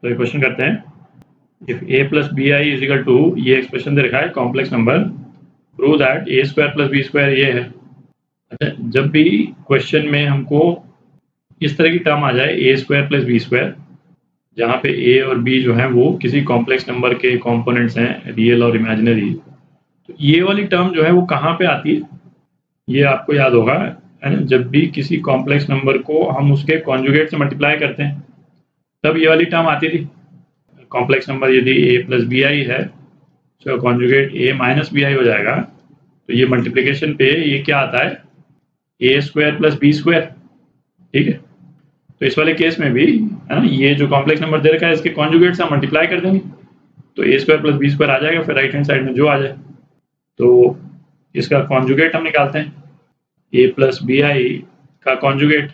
तो ये क्वेश्चन करते हैं, if a plus b i is equal to, ये एक्सप्रेशन दे रखा है complex number, prove that a square plus B square ये है। अच्छा, जब भी क्वेश्चन में हमको इस तरह की टर्म आ जाए a square plus B square, जहाँ पे a और b जो है वो किसी कॉम्प्लेक्स नंबर के कॉम्पोनेंट्स हैं, रियल और इमेजिनरी, तो ये वाली टर्म जो है वो कहाँ पे आती है, ये आपको याद होगा, है ना। जब भी किसी कॉम्प्लेक्स नंबर को हम उसके कॉन्जुगेट से मल्टीप्लाई करते हैं तब ये वाली टर्म आती थी। कॉम्प्लेक्स नंबर यदि a प्लस बी आई है तो conjugate a minus b i हो जाएगा, तो ये मल्टीप्लिकेशन पे ये क्या आता है, a square plus B square. ठीक है, तो इस वाले केस में भी, है ना, ये जो कॉम्प्लेक्स नंबर दे रखा है इसके कॉन्जुगेट से हम मल्टीप्लाई कर देंगे तो a square plus B square आ जाएगा, फिर राइट हैंड साइड में जो आ जाए तो इसका कॉन्जुगेट हम निकालते हैं। a प्लस बी आई का कॉन्जुगेट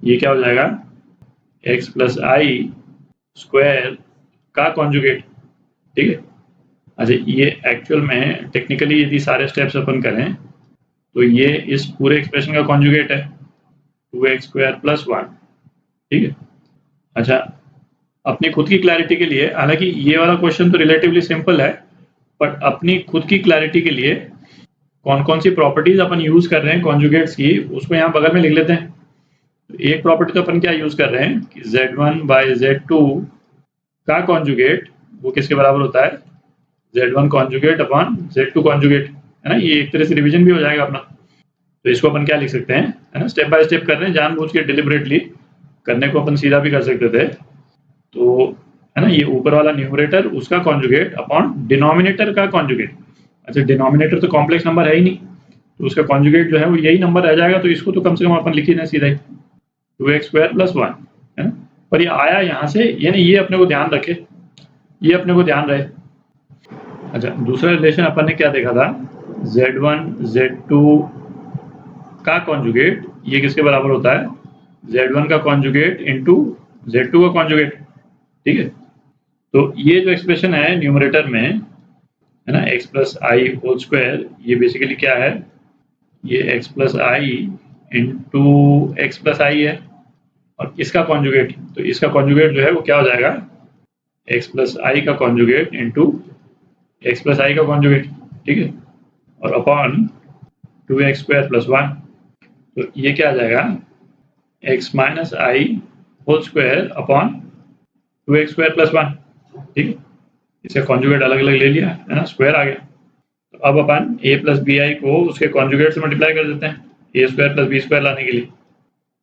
ये क्या हो जाएगा, x प्लस आई स्क्वायर का कॉन्जुगेट। ठीक है, अच्छा, ये एक्चुअल में टेक्निकली यदि सारे स्टेप्स अपन करें तो ये इस पूरे एक्सप्रेशन का कॉन्जुगेट है, 2x स्क्वायर प्लस 1। ठीक है, अच्छा, अपनी खुद की क्लैरिटी के लिए, हालांकि ये वाला क्वेश्चन तो रिलेटिवली सिंपल है, बट अपनी खुद की क्लैरिटी के लिए कौन कौन सी प्रॉपर्टीज अपन यूज कर रहे हैं कॉन्जुगेट्स की, उसको यहाँ बगल में लिख लेते हैं। तो एक प्रॉपर्टी तो अपन क्या यूज कर रहे हैं कि z1 बाई z2 का कॉन्जुगेट वो किसके बराबर होता है, z1 conjugate upon z2 conjugate, है ना। ये एक तरह से रिवीजन भी हो जाएगा अपना। तो इसको अपन क्या लिख सकते हैं, है ना, स्टेप बाय स्टेप कर रहे हैं, जानबूझ के डिलिबरेटली करने को अपन सीधा भी कर सकते थे। तो है ना, ये ऊपर वाला न्यूमरेटर उसका कॉन्जुगेट अपॉन डिनोमिनेटर का कॉन्जुगेट। अच्छा, डिनोमिनेटर तो कॉम्प्लेक्स नंबर है ही नहीं, तो उसका कॉन्जुगेट जो है वो यही नंबर रह जाएगा, तो इसको तो कम से कम अपन लिख ही ना सीधा ही, 2x स्क्वायर प्लस 1, है ना। पर ये आया यहाँ से, यानी ये अपने को ध्यान रखे, ये अपने को ध्यान रहे। अच्छा, दूसरा रिलेशन अपन ने क्या देखा था, z1 z2 का कॉन्जुगेट ये किसके बराबर होता है, z1 का कॉन्जुगेट इंटू z2 का कॉन्जुगेट। ठीक है, तो ये जो एक्सप्रेशन है न्यूमरेटर में, है ना, x plus i whole square, ये बेसिकली क्या है, ये x प्लस आई इंटू एक्स प्लस आई है, और इसका कॉन्जुगेट, तो इसका कॉन्जुगेट जो है वो क्या हो जाएगा, x प्लस आई का कॉन्जुगेट इंटू एक्स प्लस आई का कॉन्जुगेट। ठीक है, और अपॉन 2x स्क्वायर प्लस 1, तो ये क्या आ जाएगा, x minus i whole square upon 2x square plus 1। ठीक है, इसका कॉन्जुगेट अलग अलग ले लिया, है ना, स्क्वायर आ गया। तो अब अपन a प्लस बी आई को उसके कॉन्जुगेट से मल्टीप्लाई कर देते हैं, a square plus B square लाने के लिए।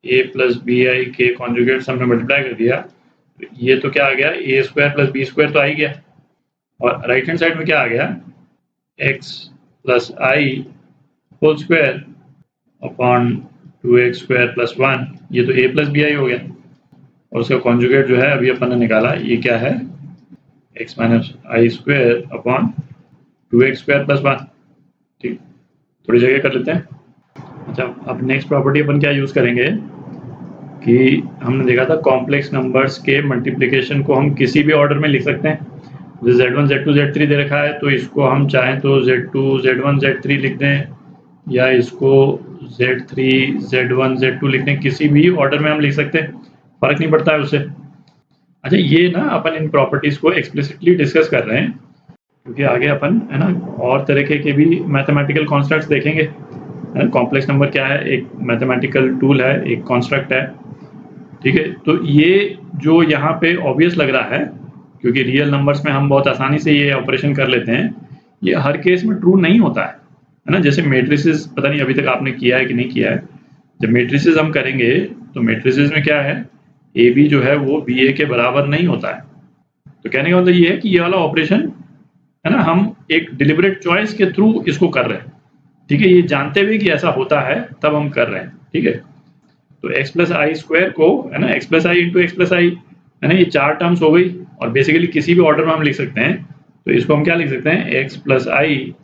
a प्लस बी आई के कॉन्जुगेट से हमने मल्टीप्लाई कर दिया, तो ये तो क्या आ गया, a square plus B square तो आ ही गया, और राइट हैंड साइड में क्या आ गया, x plus i whole square upon 2x square plus 1, ये तो a प्लस बी आई हो गया, और उसका कॉन्जुगेट जो है अभी अपन ने निकाला, ये क्या है, x minus i square upon 2x square plus 1। ठीक, थोड़ी जगह कर लेते हैं। अच्छा, अब नेक्स्ट प्रॉपर्टी अपन क्या यूज़ करेंगे कि हमने देखा था कॉम्प्लेक्स नंबर्स के मल्टीप्लिकेशन को हम किसी भी ऑर्डर में लिख सकते हैं। जैसे z1 z2 z3 दे रखा है, तो इसको हम चाहें तो z2 z1 z3 लिख दें, या इसको z3 z1 z2 लिख दें, किसी भी ऑर्डर में हम लिख सकते हैं, फर्क नहीं पड़ता है उससे। अच्छा, ये ना अपन इन प्रॉपर्टीज को एक्सप्लिसिटली डिस्कस कर रहे हैं क्योंकि आगे अपन, है ना, और तरीके के भी मैथमेटिकल कॉन्स्ट्रक्ट्स देखेंगे। कॉम्प्लेक्स नंबर क्या है, एक मैथमेटिकल टूल है, एक कॉन्स्ट्रक्ट है। ठीक है, तो ये जो यहाँ पे ऑब्वियस लग रहा है क्योंकि रियल नंबर्स में हम बहुत आसानी से ये ऑपरेशन कर लेते हैं, ये हर केस में ट्रू नहीं होता है ना। जैसे मेट्रिसेस, पता नहीं अभी तक आपने किया है कि नहीं किया है, जब मेट्रिसेस हम करेंगे तो मेट्रिसेस में क्या है, ए बी जो है वो बी ए के बराबर नहीं होता है। तो कहने का मतलब ये है कि ये वाला ऑपरेशन, है ना, हम एक डिलिबरेट चॉइस के थ्रू इसको कर रहे हैं। ठीक है, ये जानते हुए कि ऐसा होता है तब हम कर रहे हैं। ठीक है, तो x प्लस आई स्क्वायर को, है ना, x प्लस आई इंटू एक्स प्लस आई, है ना, ये 4 टर्म्स हो गई, और बेसिकली किसी भी ऑर्डर में हम लिख सकते हैं। तो इसको हम क्या लिख सकते हैं, x प्लस आई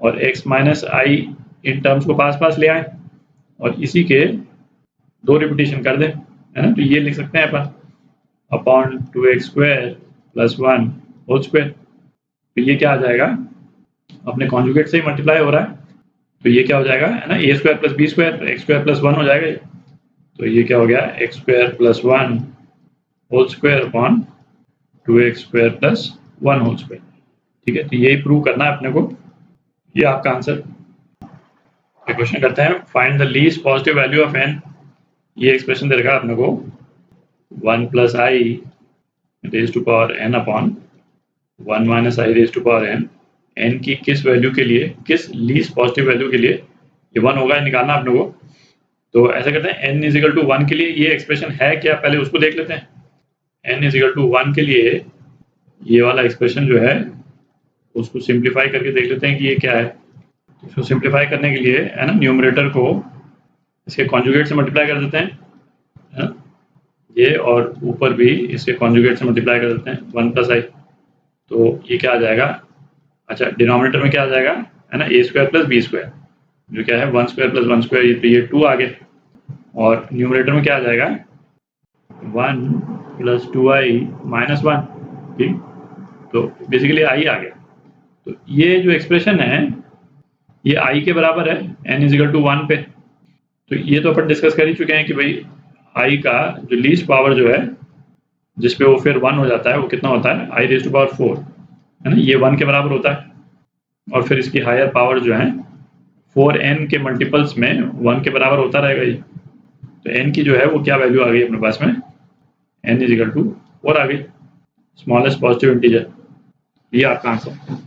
और x minus I, in terms को पास पास ले आए और इसी के 2 रिपीटिशन कर दें, है ना। तो ये लिख सकते हैं अपन upon 2x square plus 1 whole square. तो ये क्या आ जाएगा, अपने कॉन्जुगेट से ही मल्टीप्लाई हो रहा है, तो ये क्या हो जाएगा, है ना, a square plus B square, x square plus 1 हो जाएगा। तो ये क्या हो गया, x square plus 1 whole square upon 2x square plus 1 whole square. ठीक है, तो यही प्रूव करना है अपने को। ये आपका आंसर। क्वेश्चन करते हैं, find the least positive value of n। ये एक्सप्रेशन दे रखा है अपने को 1 plus i raise to power n upon 1 minus i raise to power n की किस वैल्यू के लिए, किस लीस्ट पॉजिटिव वैल्यू के लिए ये 1 होगा, निकालना अपने को। तो ऐसा करते हैं, n इज इक्वल टू 1 के लिए ये एक्सप्रेशन है क्या, पहले उसको देख लेते हैं। n इज इक्वल टू 1 के लिए ये वाला एक्सप्रेशन जो है उसको सिंप्लीफाई करके देख लेते हैं कि ये क्या है। तो इसको सिंप्लीफाई करने के लिए है ना, न्यूमरेटर को इसके कॉन्जुगेट से मल्टीप्लाई कर देते हैं, है ना, ये, और ऊपर भी इसके कॉन्जुगेट से मल्टीप्लाई कर देते हैं 1 प्लस आई। तो ये क्या आ जाएगा, अच्छा डिनोमिनेटर में क्या आ जाएगा, है ना, ए स्क्वायर प्लस बी स्क्वायर, जो क्या है 1 स्क्वायर प्लस 1 स्क्वायर, ये 2 आ गए। और न्यूमरेटर में क्या आ जाएगा 1 प्लस 2i माइनस 1। ठीक, तो बेसिकली आई आ गया। तो ये जो एक्सप्रेशन है ये आई के बराबर है n इज इक्वल टू 1 पे। तो ये तो अपन डिस्कस कर ही चुके हैं कि भाई आई का जो लीस्ट पावर जो है जिस पे वो फिर 1 हो जाता है वो कितना होता है, आई रेज टू पावर 4, है ना, ये 1 के बराबर होता है। और फिर इसकी हायर पावर जो है 4n के मल्टीपल्स में 1 के बराबर होता रहेगा ये। तो n की जो है वो क्या वैल्यू आ गई अपने पास में, n इज इक्वल टू 4 आ गई, स्मॉलेस्ट पॉजिटिव इंटीजर। ये आपका आंसर।